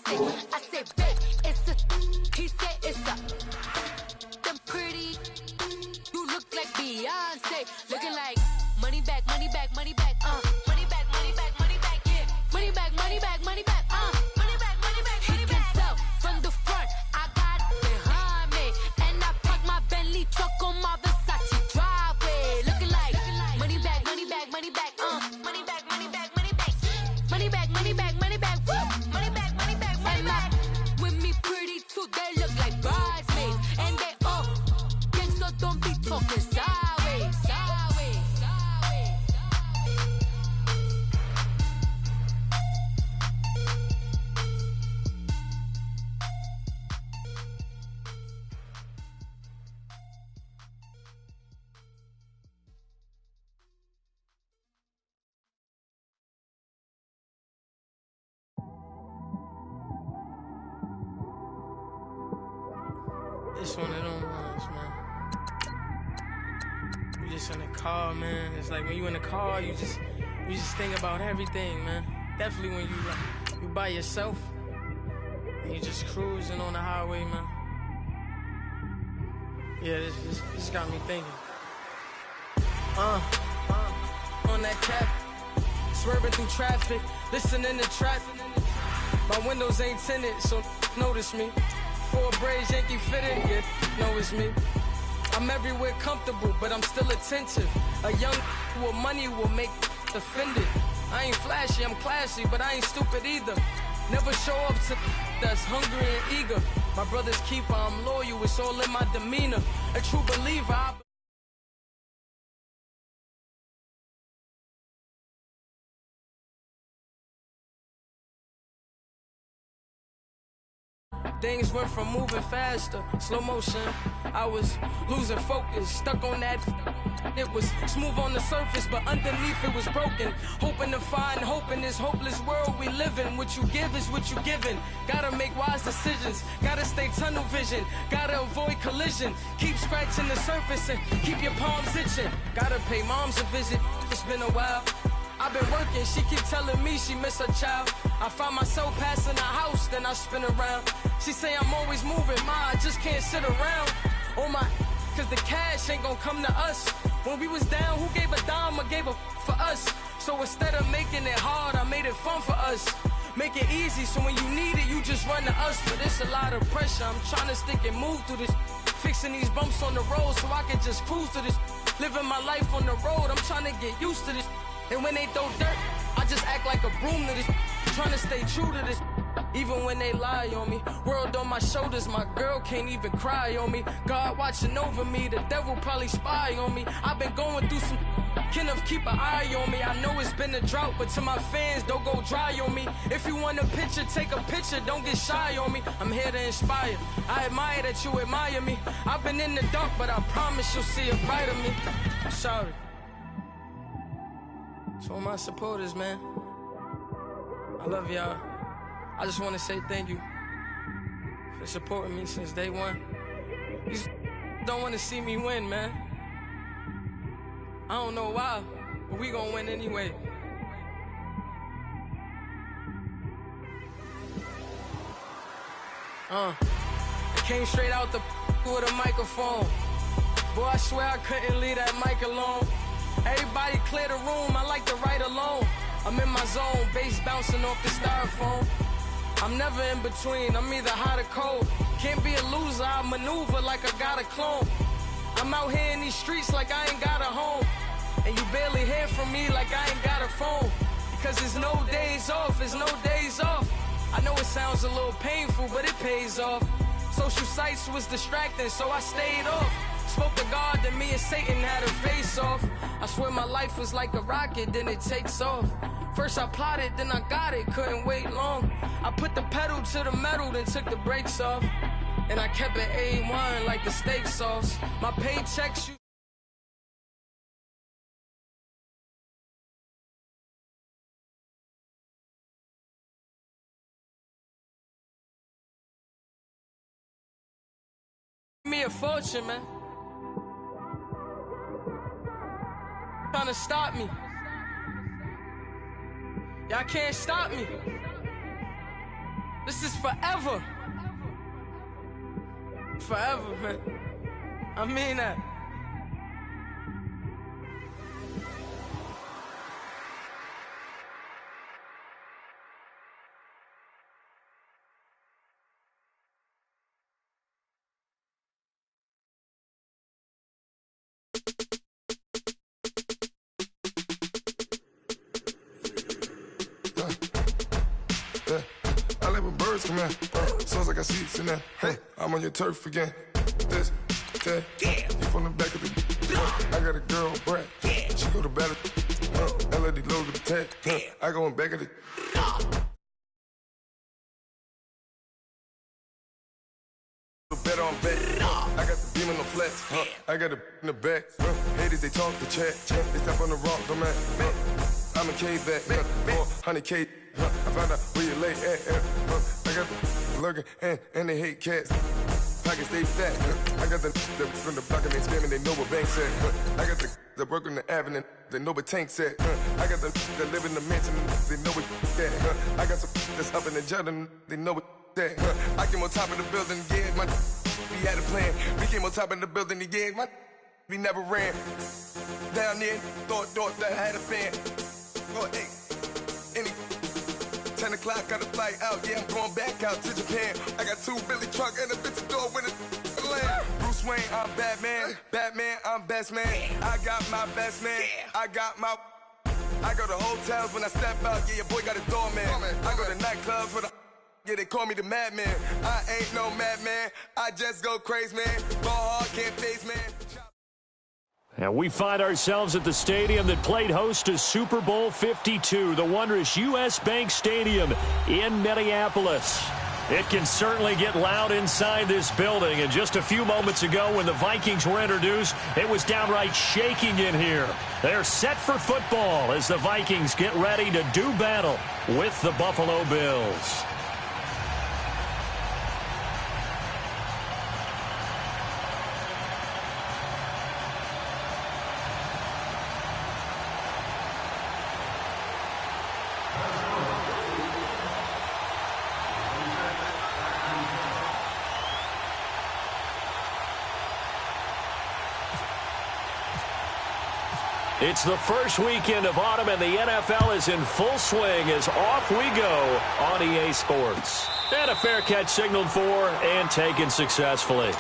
plastic. I say, babe, it's a. He said it's a. Them pretty. You look like Beyonce. Looking like money back, money back, money back. Money back, money back, money back. Yeah. Money back, money back, money back. Money back, money back, money back. He can tell from the front. I got it behind me, and I park my Bentley truck on my Versace driveway. Looking like money back, money back, money back. Money back, money back, money back. Money back, money back, money back. Woo! Money back, money back, money back. With me pretty too, they look like bridesmaids, and they all gang, so don't be talking sideways, sideways, sideways. It's one of them ones, man. You just in the car, man. It's like when you in the car, you just think about everything, man. Definitely when you by yourself and you just cruising on the highway, man. Yeah, this got me thinking. On that cap, swerving through traffic, listening to trap. My windows ain't tinted, so notice me. 4 braids, Yankee fitted, yeah, know it's me. I'm everywhere comfortable, but I'm still attentive. A young with money will make offended. I ain't flashy, I'm classy, but I ain't stupid either. Never show up to that's hungry and eager. My brother's keeper, I'm loyal, it's all in my demeanor. A true believer, I things went from moving faster, slow motion. I was losing focus, stuck on that. It was smooth on the surface, but underneath it was broken. Hoping to find hope in this hopeless world we live in. What you give is what you given. Gotta make wise decisions, gotta stay tunnel vision, gotta avoid collision. Keep scratching the surface and keep your palms itching. Gotta pay moms a visit, it's been a while. I've been working, she keep telling me she miss her child. I find myself passing the house, then I spin around. She say I'm always moving, ma, I just can't sit around. Oh my, cause the cash ain't gonna come to us. When we was down, who gave a dime or gave a for us? So instead of making it hard, I made it fun for us. Make it easy, so when you need it, you just run to us. But it's a lot of pressure, I'm trying to stick and move through this. Fixing these bumps on the road so I can just cruise to this. Living my life on the road, I'm trying to get used to this. And when they throw dirt, I just act like a broom to this. Trying to stay true to this. Even when they lie on me, world on my shoulders, my girl can't even cry on me. God watching over me, the devil probably spy on me. I've been going through some, Kenneth keep an eye on me. I know it's been a drought, but to my fans, don't go dry on me. If you want a picture, take a picture, don't get shy on me. I'm here to inspire, I admire that you admire me. I've been in the dark, but I promise you'll see a brighter me. I'm sorry. To all my supporters, man, I love y'all. I just want to say thank you for supporting me since day one. You just don't want to see me win, man. I don't know why, but we gonna win anyway. I came straight out the with a microphone. Boy, I swear I couldn't leave that mic alone. Everybody clear the room, I like to write alone. I'm in my zone, bass bouncing off the styrofoam. I'm never in between, I'm either hot or cold. Can't be a loser, I maneuver like I got a clone. I'm out here in these streets like I ain't got a home. And you barely hear from me like I ain't got a phone. Because there's no days off, there's no days off. I know it sounds a little painful, but it pays off. Social sites was distracting, so I stayed off. Spoke to God, then me and Satan had a face off. I swear my life was like a rocket, then it takes off. First I plotted, then I got it, couldn't wait long. I put the pedal to the metal, then took the brakes off. And I kept it A1 like the steak sauce. My paychecks, you me a fortune, man. Trying to stop me. Y'all can't stop me. This is forever. Forever, man. I mean that. I like when birds come in. Sounds like I see it in there. I'm on your turf again. This, that, you from the back of the. I got a girl, Brad. She go to battle. LAD low to the tag. I go in back of the. Bet on bet. I got the beam on the flex. I got it in the back. Haters, they talk the chat. They step on the rock, the man. I'm a K-back. 400K. I found out where you lay at. I got the lurking and they hate cats. Pockets stay fat. I got the from the block and they spamming, they know what banks at. I got the work on the avenue, they know what tanks at. I got the live in the mansion, they know what that. I got some that's up in the jungle, they know what that. I came on top of the building, yeah, my we had a plan. We came on top of the building, yeah, my we never ran. Down there, thought that I had a fan. Oh, hey, any 10 o'clock, got a flight out, yeah, I'm going back out to Japan. I got 2 Billy truck and a bitch door with a land. Bruce Wayne, I'm Batman. Batman, I'm best man. I got my best man. I got my. I go to hotels when I step out, yeah, your boy got a doorman. I go to nightclubs with a. Yeah, they call me the madman. I ain't no madman. I just go crazy, man. Ball hard, can't face, man. And we find ourselves at the stadium that played host to Super Bowl 52, the wondrous U.S. Bank Stadium in Minneapolis. It can certainly get loud inside this building, and just a few moments ago when the Vikings were introduced, it was downright shaking in here. They're set for football as the Vikings get ready to do battle with the Buffalo Bills. It's the first weekend of autumn, and the NFL is in full swing as off we go on EA Sports. And a fair catch signaled for and taken successfully.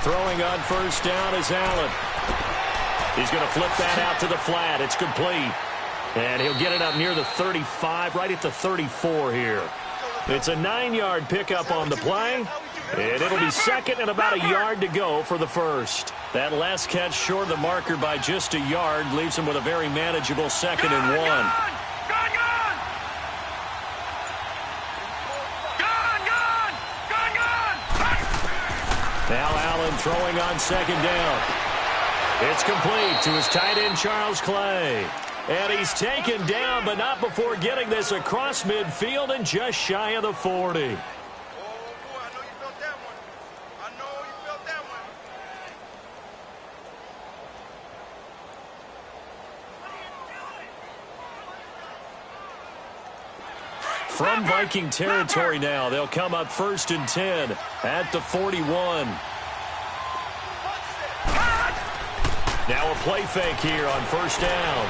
Throwing on first down is Allen. He's going to flip that out to the flat. It's complete. And he'll get it up near the 35, right at the 34 here. It's a 9-yard pickup on the play. And it'll be second and about a yard to go for the first. That last catch short of the marker by just a yard leaves him with a very manageable 2nd and 1. Now Allen throwing on 2nd down. It's complete to his tight end, Charles Clay. And he's taken down, but not before getting this across midfield and just shy of the 40. Oh, boy, I know you felt that one. I know you felt that one. From Viking territory now, they'll come up 1st and 10 at the 41. Now a play fake here on 1st down.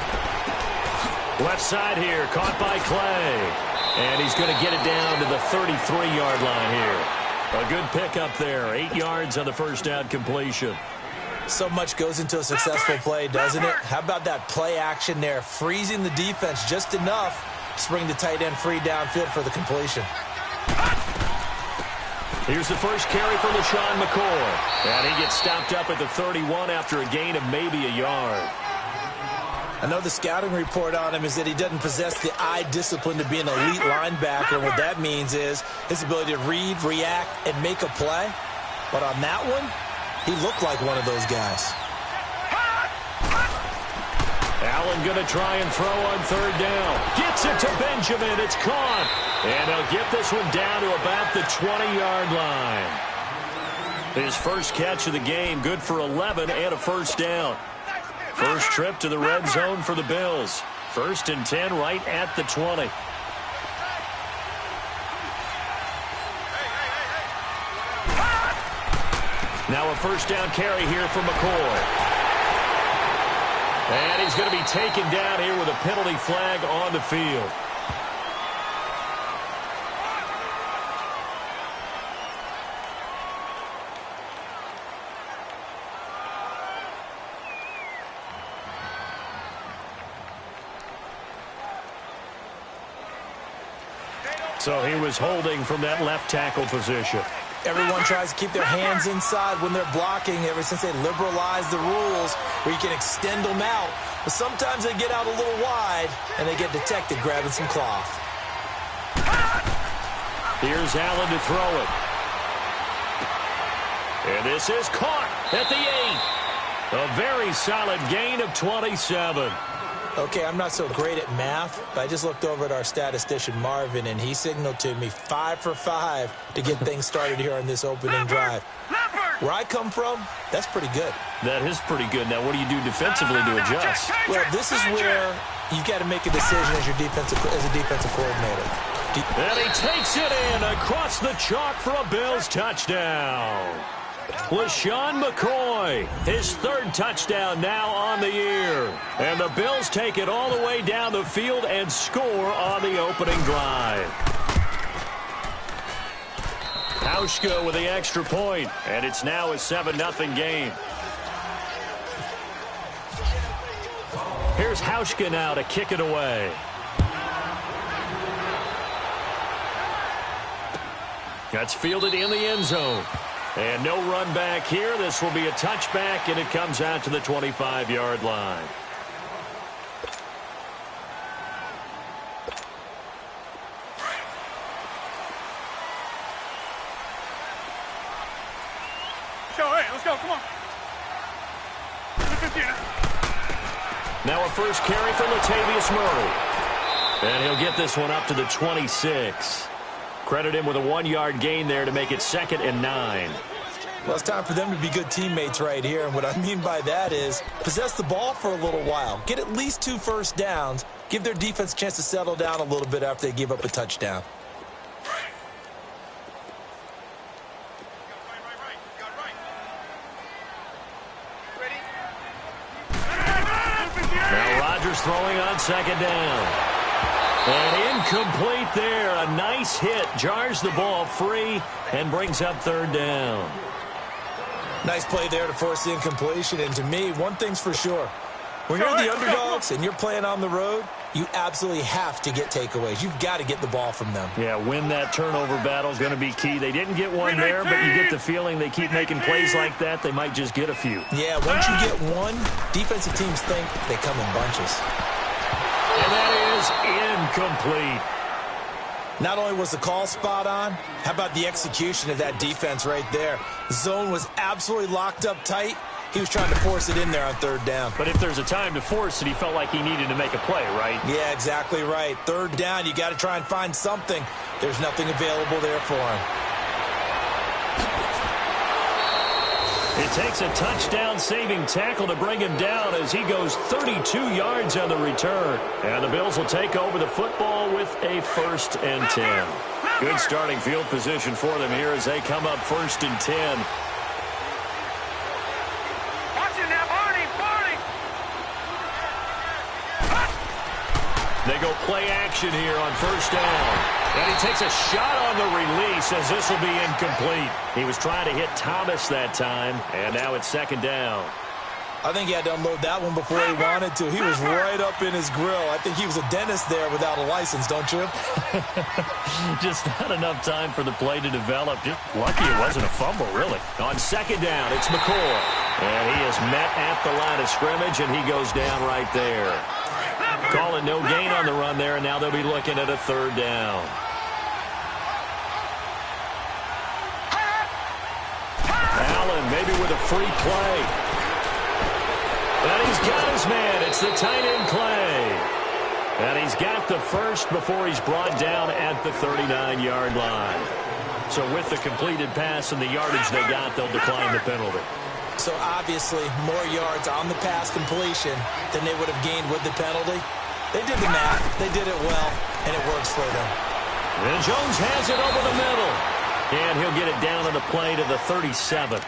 Left side here, caught by Clay. And he's going to get it down to the 33-yard line here. A good pickup there, 8 yards on the 1st down completion. So much goes into a successful play, doesn't it? How about that play action there, freezing the defense just enough to bring the tight end free downfield for the completion. Here's the first carry from LaShawn McCoy. And he gets stopped up at the 31 after a gain of maybe a yard. I know the scouting report on him is that he doesn't possess the eye discipline to be an elite linebacker. What that means is his ability to read, react, and make a play. But on that one, he looked like one of those guys. Allen going to try and throw on third down. Gets it to Benjamin. It's caught. And he'll get this one down to about the 20-yard line. His first catch of the game, good for 11 and a first down. First trip to the red zone for the Bills. 1st and 10 right at the 20. Now a first down carry here for McCoy. And he's going to be taken down here with a penalty flag on the field. So he was holding from that left tackle position. Everyone tries to keep their hands inside when they're blocking ever since they liberalized the rules where you can extend them out. But sometimes they get out a little wide and they get detected grabbing some cloth. Here's Allen to throw it. And this is caught at the 8. A very solid gain of 27. Okay, I'm not so great at math, but I just looked over at our statistician, Marvin, and he signaled to me 5 for 5 to get things started here on this opening drive. Where I come from, that's pretty good. That is pretty good. Now, what do you do defensively to adjust? Well, this is where you've got to make a decision as a defensive coordinator. And he takes it in across the chalk for a Bills touchdown. LaShawn McCoy, his 3rd touchdown now on the year. And the Bills take it all the way down the field and score on the opening drive. Hauschka with the extra point, and it's now a 7-0 game. Here's Hauschka now to kick it away. That's fielded in the end zone. And no run back here. This will be a touchback, and it comes out to the 25-yard line. Let's go, come on. Now a first carry for Latavius Murray. And he'll get this one up to the 26. Credit him with a 1-yard gain there to make it 2nd and 9. Well, it's time for them to be good teammates right here. And what I mean by that is possess the ball for a little while. Get at least 2 first downs. Give their defense a chance to settle down a little bit after they give up a touchdown. Now Rodgers throwing on 2nd down. And incomplete there. A nice hit. Jars the ball free and brings up 3rd down. Nice play there to force the incompletion. And to me, one thing's for sure. When you're the underdogs and you're playing on the road, you absolutely have to get takeaways. You've got to get the ball from them. Yeah, win that turnover battle is going to be key. They didn't get one there, but you get the feeling they keep making plays like that, they might just get a few. Yeah, once you get one, defensive teams think they come in bunches. And that is incomplete. Not only was the call spot on, how about the execution of that defense right there? The zone was absolutely locked up tight. He was trying to force it in there on 3rd down. But if there's a time to force it, he felt like he needed to make a play, right? Yeah, exactly right. 3rd down, you got to try and find something. There's nothing available there for him. It takes a touchdown-saving tackle to bring him down as he goes 32 yards on the return. And the Bills will take over the football with a 1st and 10. Good starting field position for them here as they come up 1st and 10. Watch it now, Barney! They go play action here on 1st down. And he takes a shot on the release as this will be incomplete. He was trying to hit Thomas that time, and now it's 2nd down. I think he had to unload that one before he wanted to. He was right up in his grill. I think he was a dentist there without a license, don't you? Just not enough time for the play to develop. Just lucky it wasn't a fumble, really. On 2nd down, it's McCoy. And he is met at the line of scrimmage, and he goes down right there. Call it no gain on the run there, and now they'll be looking at a third down. Allen maybe with a free play. And he's got his man. It's the tight end Clay. And he's got the first before he's brought down at the 39-yard line. So with the completed pass and the yardage they got, they'll decline the penalty. So obviously more yards on the pass completion than they would have gained with the penalty. They did the math. They did it well, and it works for them. And Jones has it over the middle. And he'll get it down on the play to the 37.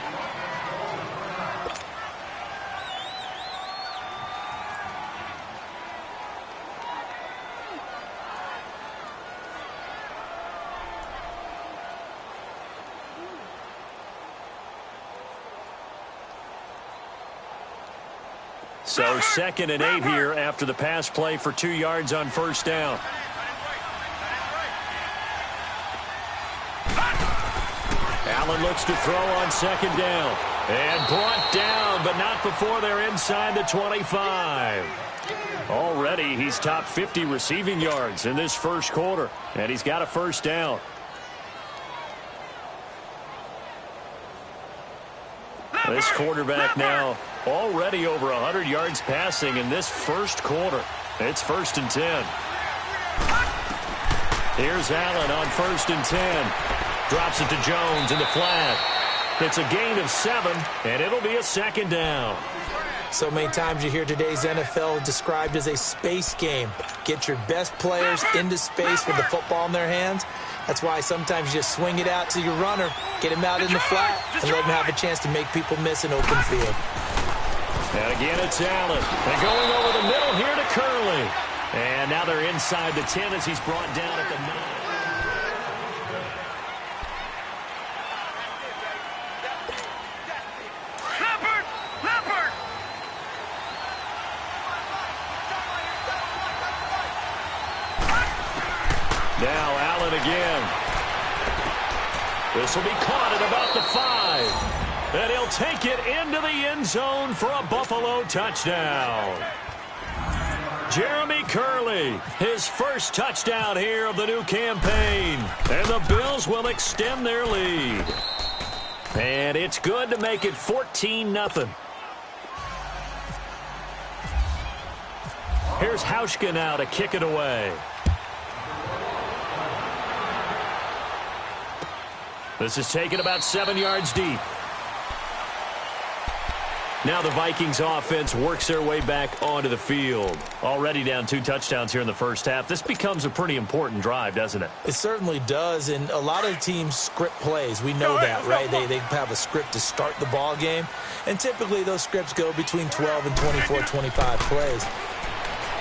So 2nd and 8 here after the pass play for 2 yards on first down. Allen looks to throw on 2nd down. And brought down, but not before they're inside the 25. Already he's top 50 receiving yards in this first quarter. And he's got a first down. This quarterback now already over 100 yards passing in this first quarter. It's 1st and 10. Here's Allen on 1st and 10. Drops it to Jones in the flat. It's a gain of 7, and it'll be a 2nd down. So many times you hear today's NFL described as a space game. Get your best players into space with the football in their hands. That's why sometimes you just swing it out to your runner, get him out in the flat, and let him have a chance to make people miss an open field. And again, it's Allen. And going over the middle here to Curley. And now they're inside the 10 as he's brought down at the 9. Now Allen again. This will be caught at about the 5. And he'll take it into the end zone for a Buffalo touchdown. Jeremy Curley, his first touchdown here of the new campaign. And the Bills will extend their lead. And it's good to make it 14-0. Here's Hauschka now to kick it away. This is taken about 7 yards deep. Now the Vikings offense works their way back onto the field. Already down 2 touchdowns here in the first half. This becomes a pretty important drive, doesn't it? It certainly does, and a lot of teams script plays. We know that, right? They have a script to start the ball game, and typically those scripts go between 12 and 24, 25 plays.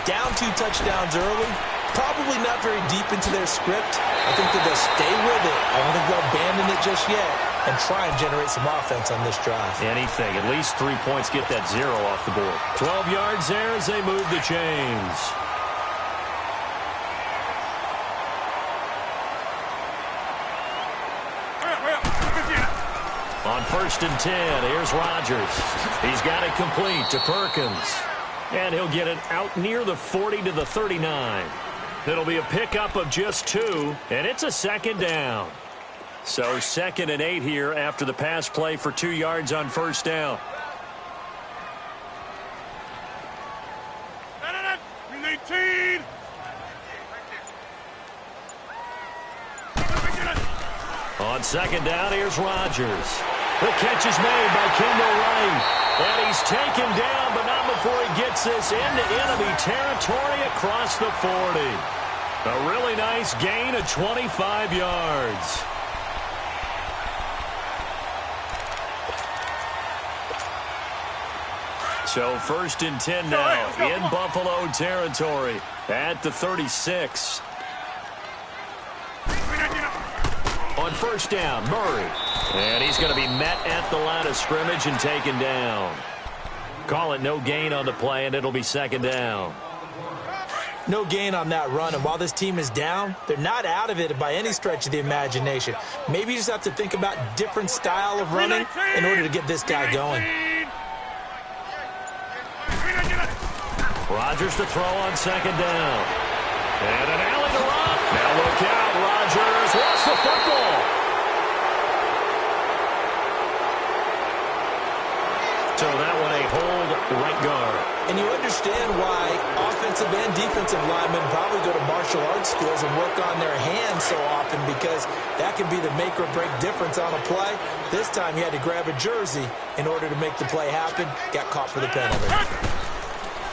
Down 2 touchdowns early, probably not very deep into their script. I think that they'll stay with it. I don't think they'll abandon it just yet and try and generate some offense on this drive. Anything. At least 3 points, get that 0 off the board. 12 yards there as they move the chains. On 1st and 10, here's Rodgers. He's got it complete to Perkins. And he'll get it out near the 40 to the 39. It'll be a pickup of just 2, and it's a 2nd down. So 2nd and 8 here after the pass play for 2 yards on first down. On 2nd down, here's Rodgers. The catch is made by Kendall Wright. And he's taken down, but not before he gets this into enemy territory across the 40. A really nice gain of 25 yards. So 1st and 10 now in Buffalo territory at the 36. On first down, Murray. And he's going to be met at the line of scrimmage and taken down. Call it no gain on the play, and it'll be 2nd down. No gain on that run, and while this team is down, they're not out of it by any stretch of the imagination. Maybe you just have to think about different style of running in order to get this guy going. Rodgers to throw on second down. And an alley to run. Now look out. Rodgers lost the football. So that one a hold right guard. And you understand why offensive and defensive linemen probably go to martial arts schools and work on their hands so often, because that can be the make or break difference on a play. This time he had to grab a jersey in order to make the play happen. Got caught for the penalty.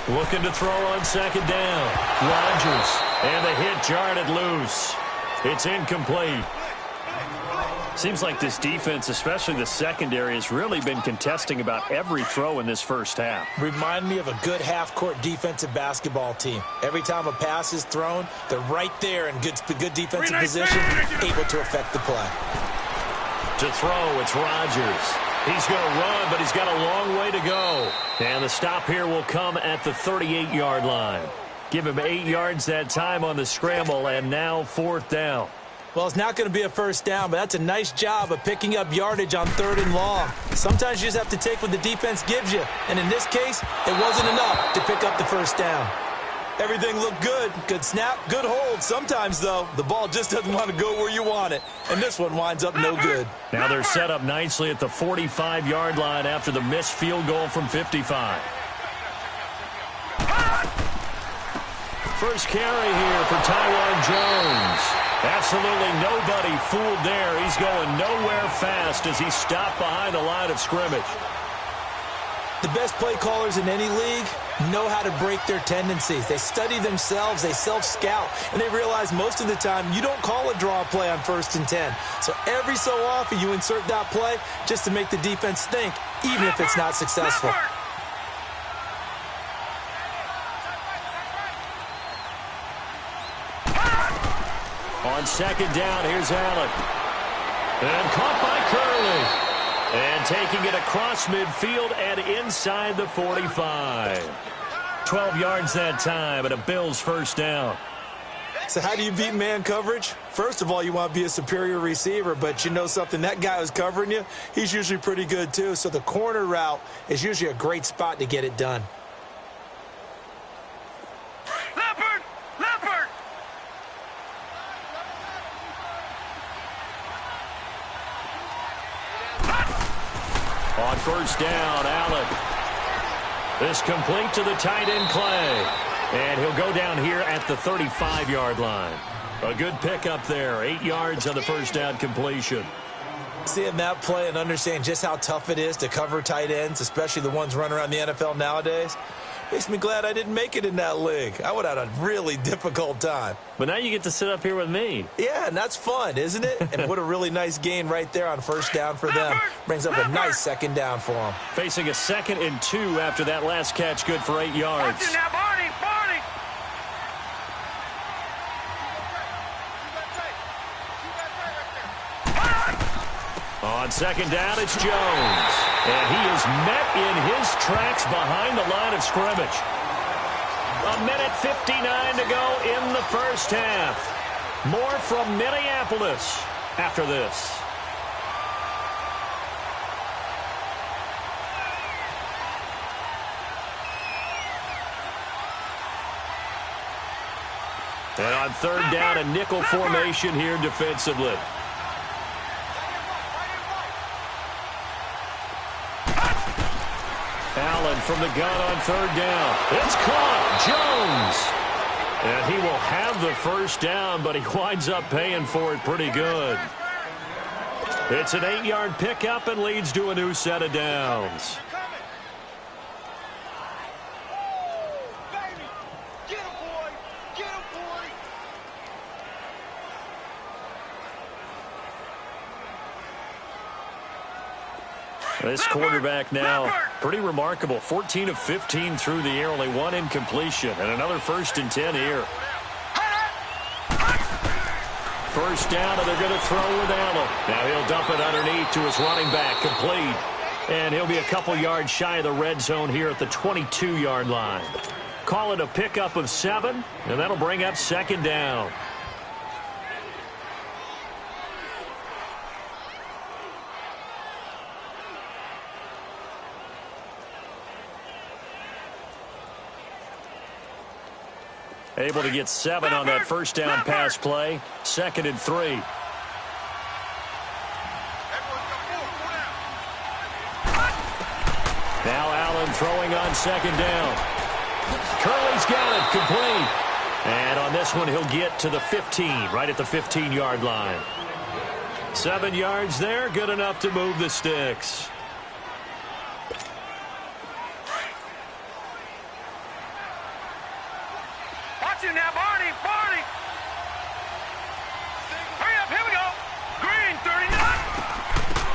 Looking to throw on second down. Rodgers. And the hit jarred it loose. It's incomplete. Seems like this defense, especially the secondary, has really been contesting about every throw in this first half. Remind me of a good half-court defensive basketball team. Every time a pass is thrown, they're right there in good defensive position, able to affect the play. To throw, it's Rodgers. He's going to run, but he's got a long way to go. And the stop here will come at the 38-yard line. Give him 8 yards that time on the scramble, and now 4th down. Well, it's not going to be a first down, but that's a nice job of picking up yardage on 3rd and long. Sometimes you just have to take what the defense gives you. And in this case, it wasn't enough to pick up the first down. Everything looked good. Good snap, good hold. Sometimes, though, the ball just doesn't want to go where you want it. And this one winds up no good. Now they're set up nicely at the 45-yard line after the missed field goal from 55. First carry here for Tywan Jones. Absolutely nobody fooled there. He's going nowhere fast as he stopped behind the line of scrimmage. The best play callers in any league know how to break their tendencies. They study themselves, they self-scout, and they realize most of the time you don't call a draw play on 1st and 10. So every so often you insert that play just to make the defense think, even if it's not successful. On second down, here's Allen. And caught by Curley. And taking it across midfield and inside the 45. 12 yards that time, and a Bills first down. So how do you beat man coverage? First of all, you want to be a superior receiver, but you know something, that guy who's covering you, he's usually pretty good too. So the corner route is usually a great spot to get it done. On first down, Allen. This complete to the tight end, Clay. And he'll go down here at the 35-yard line. A good pickup there. 8 yards on the first down completion. Seeing that play and understanding just how tough it is to cover tight ends, especially the ones running around the NFL nowadays, makes me glad I didn't make it in that league. I would have had a really difficult time. But now you get to sit up here with me. Yeah, and that's fun, isn't it? And what a really nice gain right there on first down for them. Brings up a nice second down for them. Facing a 2nd and 2 after that last catch, good for 8 yards. On second down, it's Jones. And he is met in his tracks behind the line of scrimmage. 1:59 to go in the first half. More from Minneapolis after this. And on third down, a nickel formation here defensively. Allen from the gun on third down. It's caught. Jones. And he will have the first down, but he winds up paying for it pretty good. It's an 8-yard pickup and leads to a new set of downs. This quarterback now, pretty remarkable. 14 of 15 through the air, only 1 incompletion, and another 1st and 10 here. First down, and they're going to throw with Allen. Now he'll dump it underneath to his running back, complete. And he'll be a couple yards shy of the red zone here at the 22-yard line. Call it a pickup of 7, and that'll bring up second down. Able to get 7 on that first down pass play. 2nd and 3. Now Allen throwing on 2nd down. Curley's got it, complete. And on this one, he'll get to the 15, right at the 15-yard line. 7 yards there, good enough to move the sticks. Watch it now, Barney. Hurry up, here we go. Green, 39.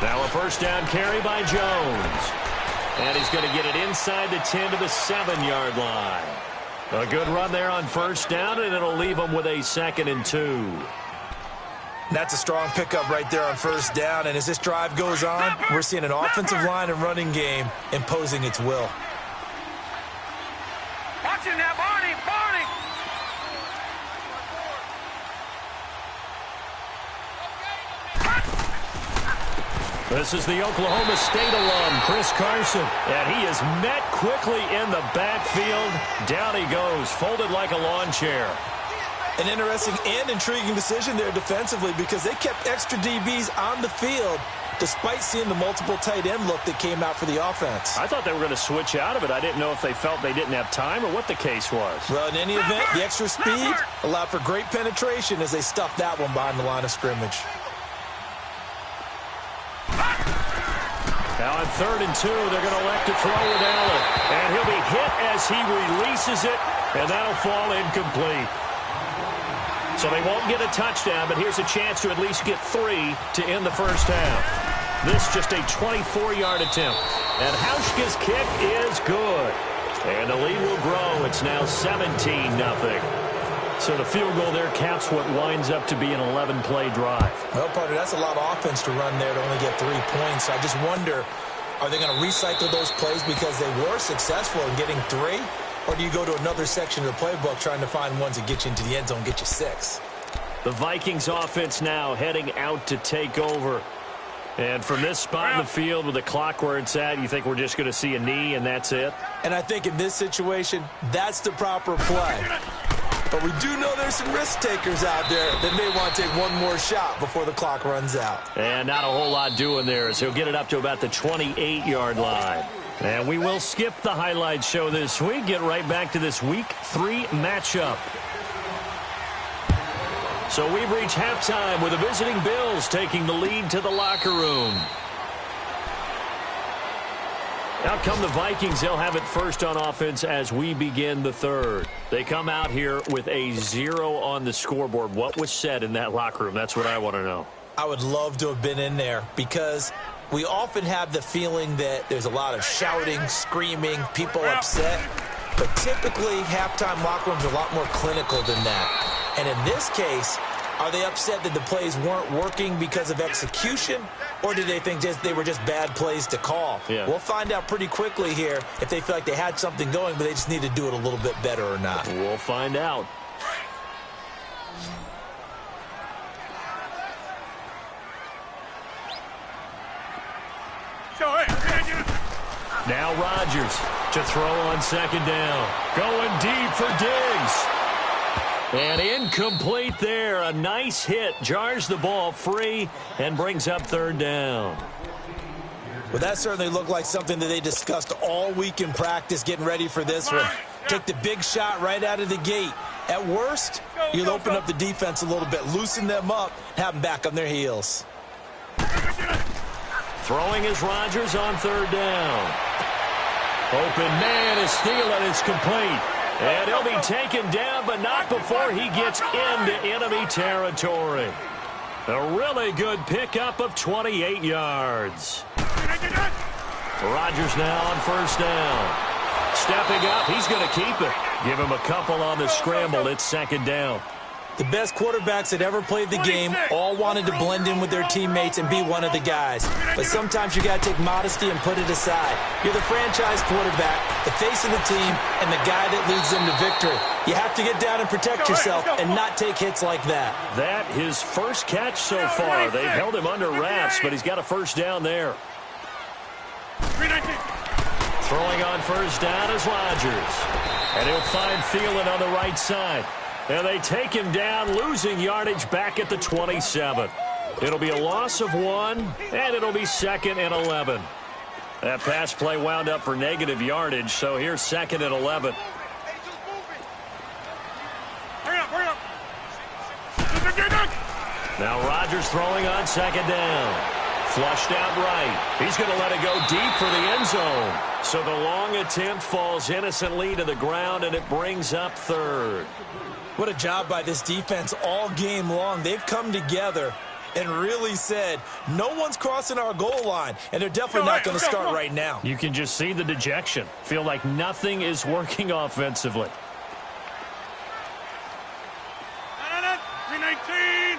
Now a first down carry by Jones. And he's going to get it inside the 10 to the 7-yard line. A good run there on first down, and it'll leave him with a 2nd and 2. That's a strong pickup right there on first down. And as this drive goes on, we're seeing an offensive line and running game imposing its will. Watch it now, Barney. This is the Oklahoma State alum, Chris Carson. And he is met quickly in the backfield. Down he goes, folded like a lawn chair. An interesting and intriguing decision there defensively because they kept extra DBs on the field despite seeing the multiple tight end look that came out for the offense. I thought they were going to switch out of it. I didn't know if they felt they didn't have time or what the case was. Well, in any event, the extra speed allowed for great penetration as they stuffed that one behind the line of scrimmage. Now on 3rd and 2, they're going to elect to throw with Allen. And he'll be hit as he releases it, and that'll fall incomplete. So they won't get a touchdown, but here's a chance to at least get 3 to end the first half. This just a 24-yard attempt. And Hauschka's kick is good. And the lead will grow. It's now 17-0. So the field goal there counts what winds up to be an 11-play drive. Well, partner, that's a lot of offense to run there to only get 3 points. I just wonder, are they going to recycle those plays because they were successful in getting 3? Or do you go to another section of the playbook trying to find ones that get you into the end zone, get you 6? The Vikings offense now heading out to take over. And from this spot in the field with the clock where it's at, you think we're just going to see a knee and that's it? And I think in this situation, that's the proper play. But we do know there's some risk takers out there that may want to take one more shot before the clock runs out. And not a whole lot doing there, as he'll get it up to about the 28-yard line. And we will skip the highlight show this week. Get right back to this Week 3 matchup. So we've reached halftime with the visiting Bills taking the lead to the locker room. Out come the Vikings. They'll have it first on offense as we begin the third. They come out here with a 0 on the scoreboard. What was said in that locker room? That's what I want to know. I would love to have been in there because we often have the feeling that there's a lot of shouting, screaming, people upset. But typically, halftime locker rooms are a lot more clinical than that. And in this case, are they upset that the plays weren't working because of execution? Or do they think they were just bad plays to call? Yeah. We'll find out pretty quickly here if they feel like they had something going, but they just need to do it a little bit better or not. We'll find out. Now Rodgers to throw on 2nd down. Going deep for Diggs. And incomplete there. A nice hit. Jars the ball free and brings up 3rd down. Well, that certainly looked like something that they discussed all week in practice getting ready for this one. Take the big shot right out of the gate. At worst, you'll open up the defense a little bit, loosen them up, have them back on their heels. Throwing is Rodgers on 3rd down. Open man is stealing. It's complete. And he'll be taken down, but not before he gets into enemy territory. A really good pickup of 28 yards. Rodgers now on 1st down. Stepping up, he's going to keep it. Give him a couple on the scramble. It's 2nd down. The best quarterbacks that ever played the game all wanted to blend in with their teammates and be one of the guys. But sometimes you got to take modesty and put it aside. You're the franchise quarterback, the face of the team, and the guy that leads them to victory. You have to get down and protect yourself and not take hits like that. That his first catch so far. They've held him under wraps, but he's got a 1st down there. Throwing on first down is Rodgers. And he'll find Thielen on the right side. And they take him down, losing yardage back at the 27. It'll be a loss of 1, and it'll be 2nd and 11. That pass play wound up for negative yardage, so here's 2nd and 11. Now Rodgers throwing on 2nd down. Flushed out right. He's going to let it go deep for the end zone. So the long attempt falls innocently to the ground, and it brings up 3rd. What a job by this defense all game long. They've come together and really said, no one's crossing our goal line, and they're definitely not going to start right now. You can just see the dejection. Feel like nothing is working offensively. 319.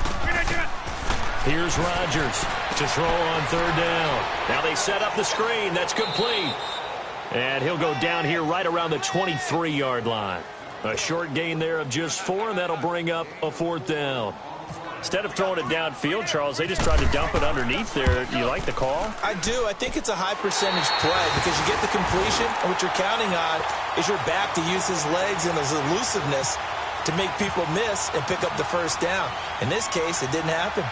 Here's Rodgers to throw on 3rd down. Now they set up the screen. That's complete. And he'll go down here right around the 23-yard line. A short gain there of just 4, and that'll bring up a 4th down. Instead of throwing it downfield, Charles, they just tried to dump it underneath there. Do you like the call? I do. I think it's a high-percentage play because you get the completion, and what you're counting on is your back to use his legs and his elusiveness to make people miss and pick up the first down. In this case, it didn't happen.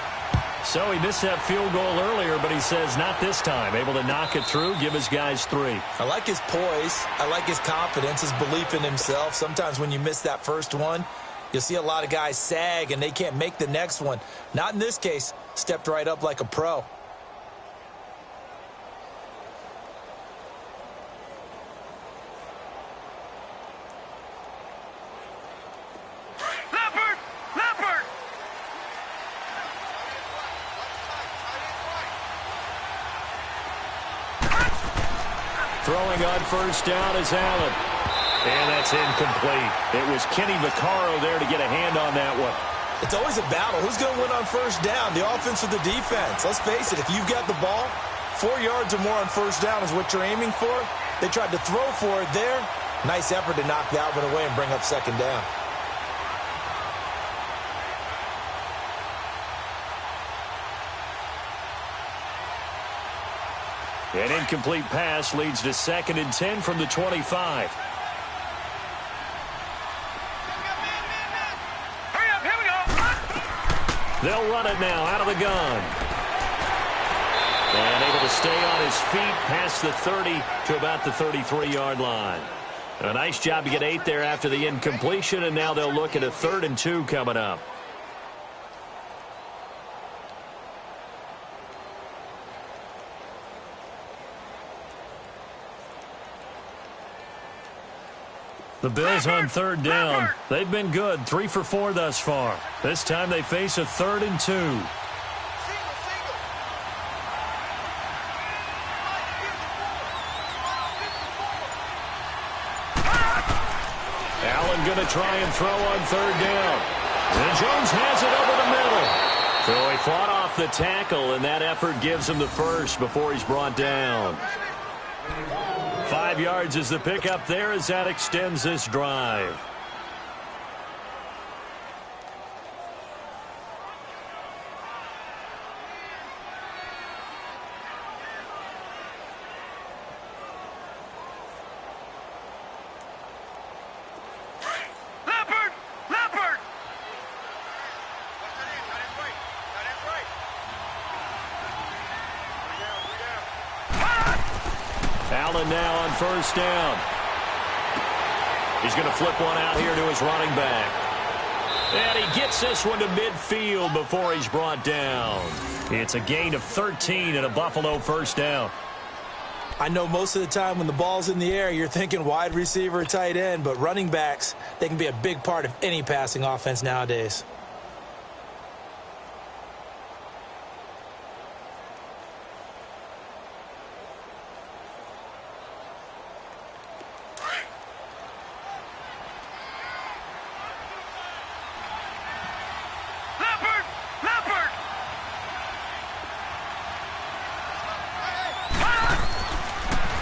So he missed that field goal earlier, but he says not this time. Able to knock it through, give his guys 3. I like his poise. I like his confidence, his belief in himself. Sometimes when you miss that first one, you'll see a lot of guys sag and they can't make the next one. Not in this case. Stepped right up like a pro. Throwing on first down is Allen. And that's incomplete. It was Kenny Vaccaro there to get a hand on that one. It's always a battle. Who's going to win on first down, the offense or the defense? Let's face it, if you've got the ball, 4 yards or more on first down is what you're aiming for. They tried to throw for it there. Nice effort to knock that one away and bring up 2nd down. An incomplete pass leads to 2nd and 10 from the 25. Hurry up, here we go. They'll run it now out of the gun. And able to stay on his feet past the 30 to about the 33-yard line. A nice job to get 8 there after the incompletion, and now they'll look at a 3rd and 2 coming up. The Bills on 3rd down. They've been good, 3 for 4 thus far. This time they face a 3rd and 2. Allen going to try and throw on 3rd down. And Jones has it over the middle. So he fought off the tackle, and that effort gives him the first before he's brought down. 5 yards is the pickup there as that extends this drive. Allen now on first down. He's going to flip one out here to his running back. And he gets this one to midfield before he's brought down. It's a gain of 13 and a Buffalo first down. I know most of the time when the ball's in the air, you're thinking wide receiver, tight end, but running backs, they can be a big part of any passing offense nowadays.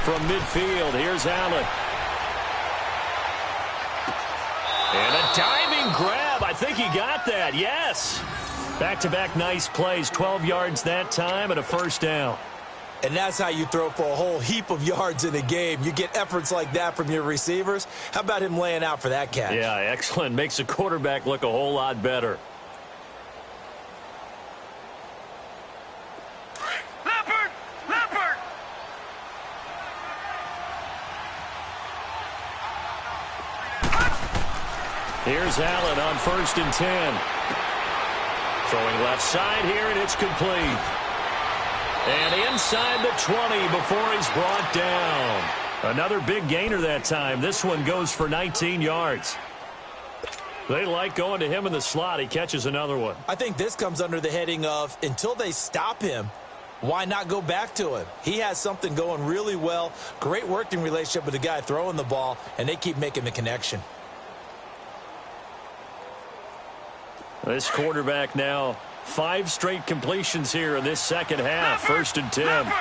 From midfield, here's Allen. And a diving grab. I think he got that. Yes. Back-to-back nice plays. 12 yards that time and a first down. And that's how you throw for a whole heap of yards in a game. You get efforts like that from your receivers. How about him laying out for that catch? Yeah, excellent. Makes the quarterback look a whole lot better. Here's Allen on 1st and 10. Throwing left side here, and it's complete. And inside the 20 before he's brought down. Another big gainer that time. This one goes for 19 yards. They like going to him in the slot. He catches another one. I think this comes under the heading of until they stop him, why not go back to him? He has something going really well. Great working relationship with the guy throwing the ball, and they keep making the connection. This quarterback now 5 straight completions here in this second half. 1st and 10.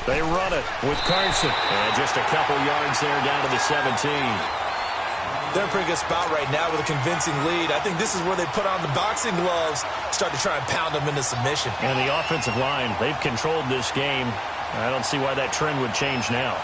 They run it with Carson. And just a couple yards there down to the 17. They're in a pretty good spot right now with a convincing lead. I think this is where they put on the boxing gloves, start to try and pound them into submission. And the offensive line, they've controlled this game. I don't see why that trend would change now.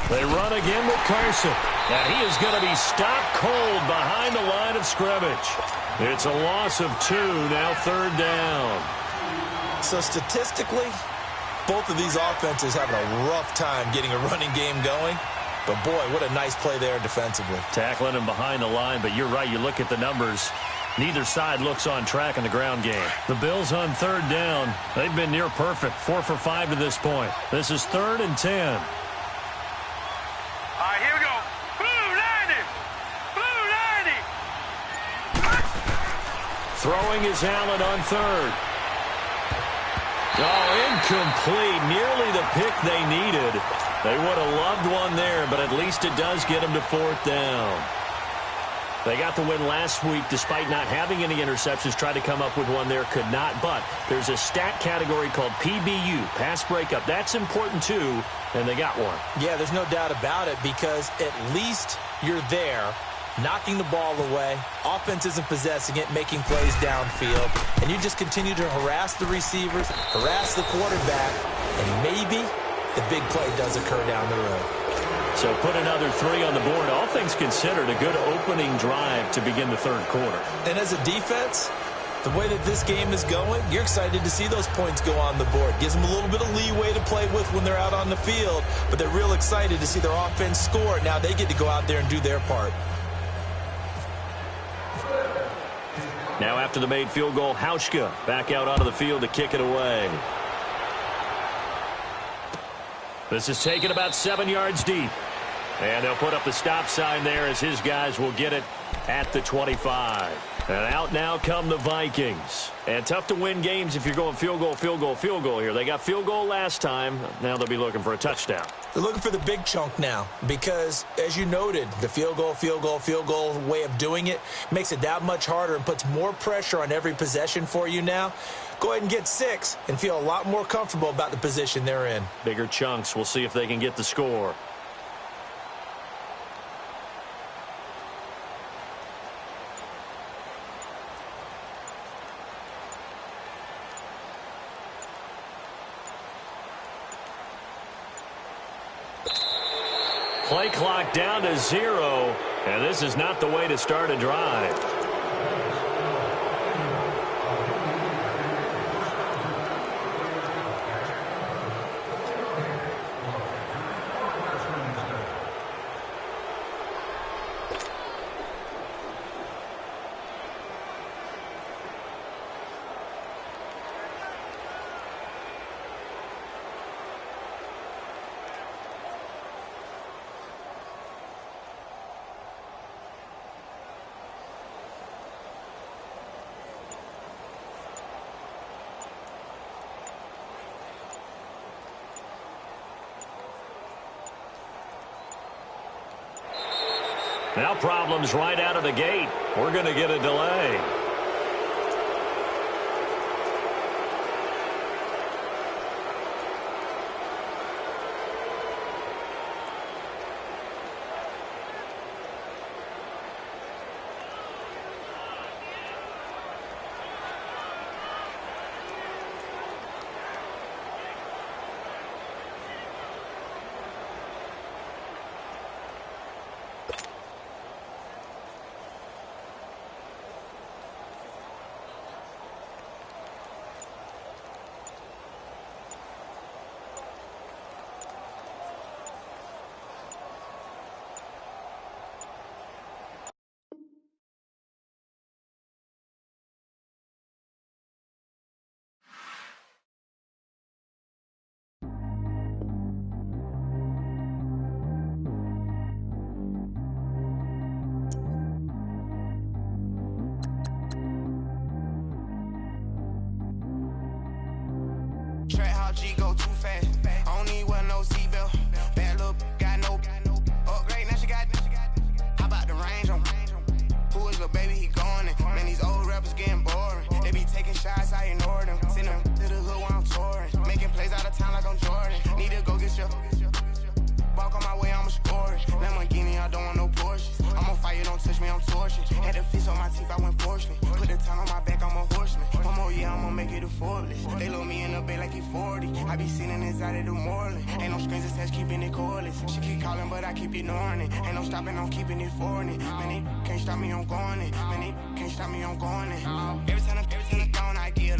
They run again with Carson. And he is going to be stopped cold behind the line of scrimmage. It's a loss of 2, now 3rd down. So statistically, both of these offenses having a rough time getting a running game going. But boy, what a nice play there defensively. Tackling him behind the line, but you're right, you look at the numbers. Neither side looks on track in the ground game. The Bills on 3rd down. They've been near perfect, 4 for 5 to this point. This is 3rd and 10. Here we go. Blue 90. Blue 90. Throwing is Allen on 3rd. Oh, incomplete. Nearly the pick they needed. They would have loved one there, but at least it does get them to 4th down. They got the win last week despite not having any interceptions. Tried to come up with one there, could not. But there's a stat category called PBU, pass breakup. That's important too, and they got one. Yeah, there's no doubt about it because at least you're there, knocking the ball away. Offense isn't possessing it, making plays downfield. And you just continue to harass the receivers, harass the quarterback, and maybe the big play does occur down the road. So put another 3 on the board. All things considered, a good opening drive to begin the 3rd quarter. And as a defense, the way that this game is going, you're excited to see those points go on the board. Gives them a little bit of leeway to play with when they're out on the field, but they're real excited to see their offense score. Now they get to go out there and do their part. Now after the made field goal, Hauschka back out onto the field to kick it away. This is taken about 7 yards deep. And they'll put up the stop sign there as his guys will get it at the 25. And out now come the Vikings. And tough to win games if you're going field goal, field goal, field goal here. They got field goal last time. Now they'll be looking for a touchdown. They're looking for the big chunk now because, as you noted, the field goal, field goal, field goal way of doing it makes it that much harder and puts more pressure on every possession for you now. Go ahead and get 6 and feel a lot more comfortable about the position they're in. Bigger chunks. We'll see if they can get the score. Play clock down to 0, and this is not the way to start a drive. Now problems right out of the gate. We're going to get a delay. out G, go too fast. I don't need wear no seatbelt. Bad little got no upgrade, now she got. How about the range on? Who is little baby, he going in. Man, these old rappers getting boring. They be taking shots, I ignore them. Send them to the hood while I'm touring. Making plays out of town like I'm Jordan. Need to go get your. Walk on my way, I'ma score it. Lamborghini, I don't want no Porsches. I'm on fire, don't touch me, I'm torching. Had the fish on my teeth, I went porcelain. Put the time on my back, I'm a horseman. One more year, I'ma make it a Forbes. They load me in the bay like he 40. I be sitting inside of the Moreland. Ain't no screens attached, keeping it cordless. She keep calling, but I keep ignoring it. Ain't no stopping, I'm keeping it foreign. Man, they can't stop me, I'm going it. Man, they can't stop me, I'm going it. Every time he gone, I get